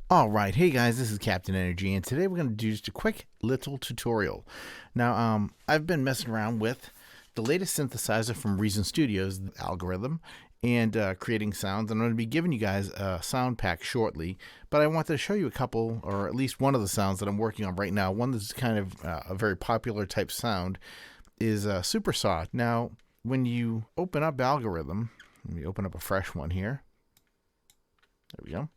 All right, hey guys, this is Captain Energy, and today we're going to do just a quick little tutorial. Now, I've been messing around with the latest synthesizer from Reason Studios, the Algorithm, and creating sounds. I'm going to be giving you guys a sound pack shortly, but I wanted to show you a couple, or at least one of the sounds that I'm working on right now. One that's kind of a very popular type sound is Super Saw. Now, when you open up Algorithm, let me open up a fresh one here. There we go.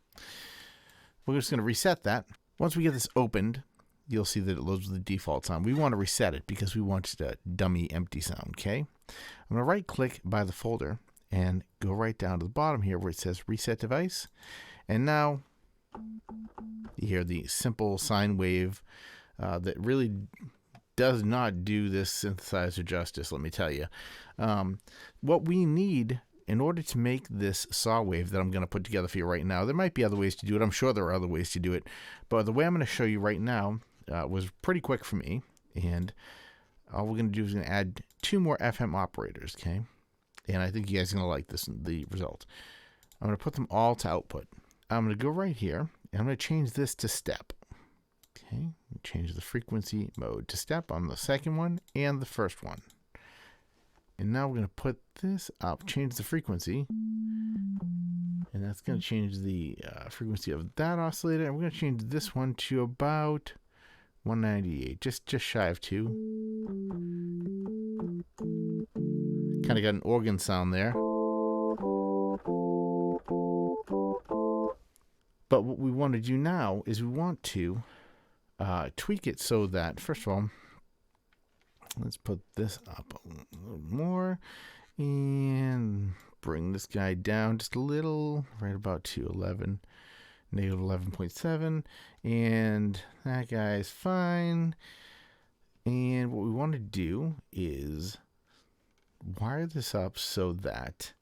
We're just going to reset that. Once we get this opened, you'll see that it loads with the default sound. We want to reset it because we want a dummy empty sound, okay? I'm going to right click by the folder and go right down to the bottom here where it says reset device. And now you hear the simple sine wave that really does not do this synthesizer justice, let me tell you. What we need in order to make this saw wave that I'm going to put together for you right now, there might be other ways to do it. I'm sure there are other ways to do it. But the way I'm going to show you right now was pretty quick for me. And all we're going to do is going to add 2 more FM operators, okay? And I think you guys are going to like the result. I'm going to put them all to output. I'm going to go right here, and I'm going to change this to step. Okay, change the frequency mode to step on the second one and the first one. And now we're going to put this up, change the frequency, and that's going to change the frequency of that oscillator. And we're going to change this one to about 198, just shy of 2. Kind of got an organ sound there. But what we want to do now is we want to tweak it so that, first of all, let's put this up a little more and bring this guy down just a little, right about to 11, negative 11.7, and that guy is fine. And what we want to do is wire this up so that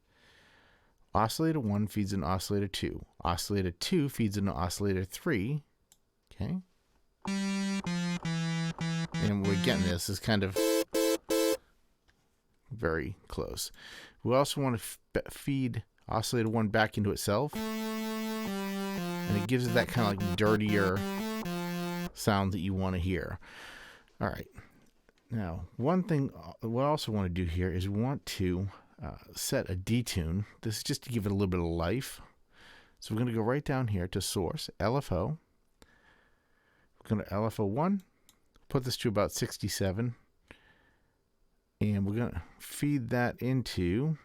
oscillator 1 feeds into oscillator 2, oscillator 2 feeds into oscillator 3, okay? And we're getting this is kind of very close. We also want to feed oscillator 1 back into itself, and it gives it that kind of like dirtier sound that you want to hear. All right. Now, one thing we also want to do here is we want to set a detune. This is just to give it a little bit of life. So we're going to go right down here to source, LFO. We're going to LFO 1. Put this to about 67, and we're going to feed that into,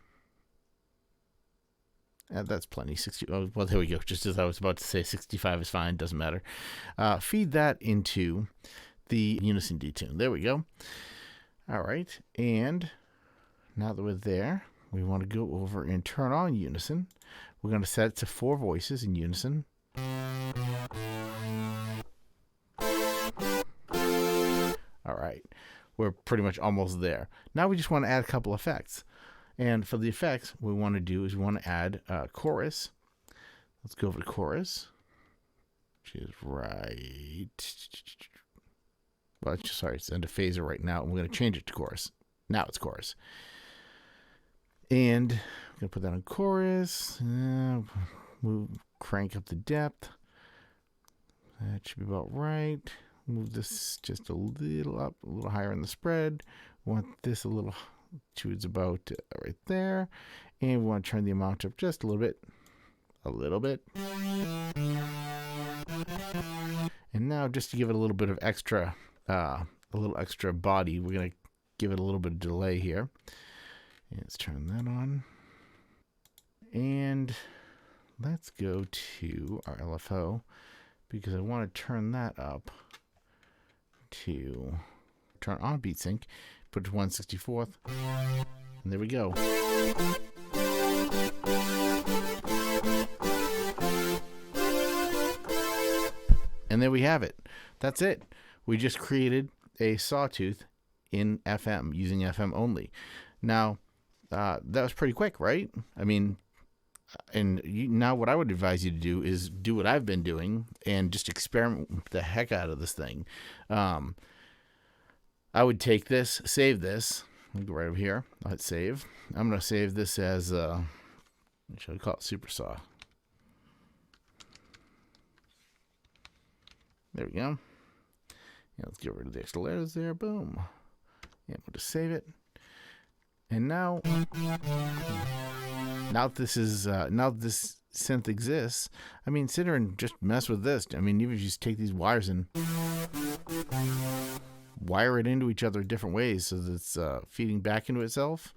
that's plenty, 60, oh, well, there we go, just as I was about to say 65 is fine, doesn't matter. Feed that into the unison detune. There we go. All right, and now that we're there, we want to go over and turn on unison. We're going to set it to 4 voices in unison. All right, we're pretty much almost there. Now we just want to add a couple effects. And for the effects, what we want to do is we want to add chorus. Let's go over to chorus, which is right. Well, sorry, it's under phaser right now, and we're going to change it to chorus. Now it's chorus. And I'm going to put that on chorus. Crank up the depth. That should be about right. Move this just a little up, a little higher in the spread. We want this a little towards about right there. And we want to turn the amount up just a little bit. A little bit. And now just to give it a little bit of extra, a little extra body, we're going to give it a little bit of delay here. And let's turn that on. And let's go to our LFO because I want to turn that up to turn on beat sync, put it to 1/64th, and there we go. And there we have it. That's it. We just created a sawtooth in FM using FM only. Now, that was pretty quick, right? I mean, now what I would advise you to do is do what I've been doing and just experiment the heck out of this thing. I would take this, save this. Let me go right over here. I'll hit save. I'm going to save this as, what should I call it? Super Saw. There we go. Yeah, let's get rid of the extra letters there. Boom. Yeah, we'll just save it. And now this synth exists, I mean, sit here and just mess with this. I mean, even if you just take these wires and wire it into each other different ways so that it's feeding back into itself.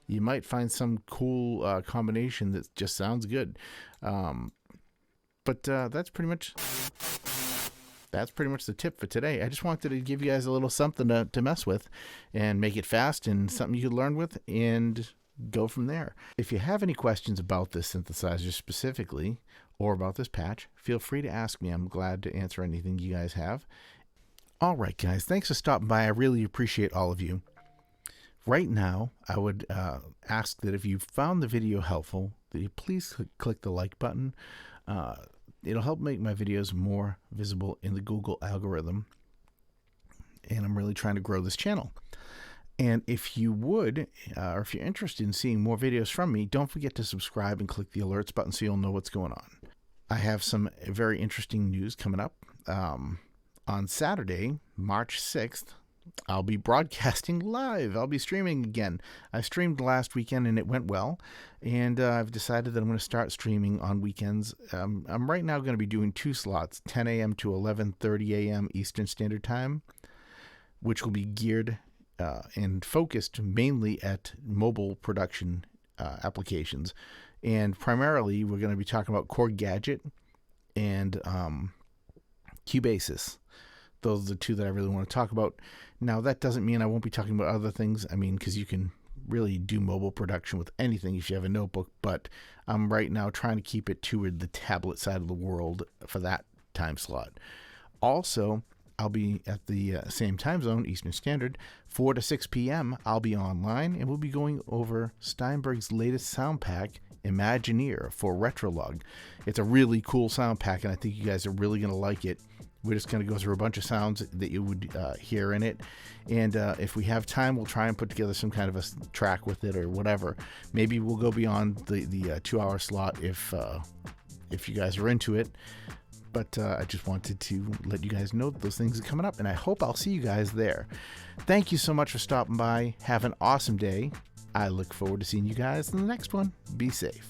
You might find some cool combination that just sounds good. But that's pretty much the tip for today. I just wanted to give you guys a little something to mess with and make it fast and something you could learn with and go from there. If you have any questions about this synthesizer specifically or about this patch, feel free to ask me. I'm glad to answer anything you guys have. All right, guys, thanks for stopping by. I really appreciate all of you. Right now, I would ask that if you found the video helpful, that you please click the like button. It'll help make my videos more visible in the Google algorithm. And I'm really trying to grow this channel. And if you would, or if you're interested in seeing more videos from me, don't forget to subscribe and click the alerts button so you'll know what's going on. I have some very interesting news coming up. On Saturday, March 6th, I'll be broadcasting live. I'll be streaming again. I streamed last weekend and it went well. And I've decided that I'm going to start streaming on weekends. I'm right now going to be doing 2 slots, 10 a.m. to 11:30 a.m. Eastern Standard Time, which will be geared and focused mainly at mobile production applications. And primarily, we're going to be talking about Korg Gadget and Cubasis. Those are the 2 that I really want to talk about. Now, that doesn't mean I won't be talking about other things. I mean, because you can really do mobile production with anything if you have a notebook. But I'm right now trying to keep it toward the tablet side of the world for that time slot. Also, I'll be at the same time zone, Eastern Standard, 4 to 6 p.m. I'll be online, and we'll be going over Steinberg's latest sound pack, Imaginear, for Retrologue. It's a really cool sound pack, and I think you guys are really going to like it. We're just going to go through a bunch of sounds that you would hear in it. And if we have time, we'll try and put together some kind of a track with it or whatever. Maybe we'll go beyond the 2-hour slot if you guys are into it. But I just wanted to let you guys know that those things are coming up. And I hope I'll see you guys there. Thank you so much for stopping by. Have an awesome day. I look forward to seeing you guys in the next one. Be safe.